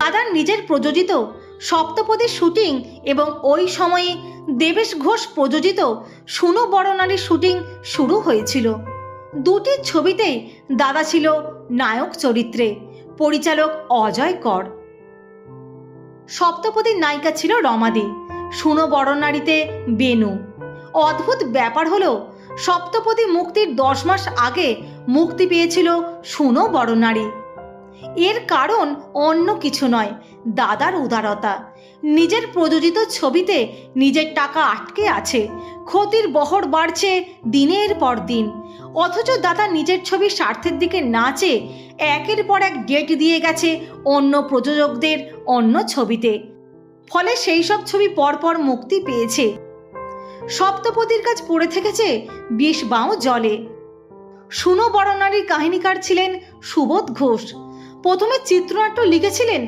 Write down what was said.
দাদার নিজের প্রযোজিত সপ্তপদী শুটিং এবং ওই সময়ে দেবেশ ঘোষ প্রযোজিত শুনো বড় নারীর শুটিং শুরু হয়েছিল। দুটি ছবিতেই দাদা ছিল নায়ক চরিত্রে, পরিচালক অজয় কর। সপ্তপদীর নায়িকা ছিল রমাদি, শুনো বড় নারীতে বেনু। অদ্ভুত ব্যাপার হলো সপ্তপদী মুক্তির 10 মাস আগে মুক্তি পেয়েছিল শুনো বড় নারী। এর কারণ অন্য কিছু নয়, দাদার উদারতা। নিজের প্রযোজিত ছবিতে নিজের টাকা আটকে আছে, ক্ষতির বহর বাড়ছে দিনের পর দিন, অথচ দাদা নিজের ছবির স্বার্থের দিকে না চেয়ে একের পর এক ডেট দিয়ে গেছে অন্য প্রযোজকদের অন্য ছবিতে। ফলে সেই সব ছবি পরপর মুক্তি পেয়েছে। সপ্তপদীর কাজ পড়ে থেকেছে 20 বাও জলে। শুনো বড় নারীর কাহিনীকার ছিলেন সুবোধ ঘোষ। প্রথমে চিত্রনাট্য লিখেছিলেন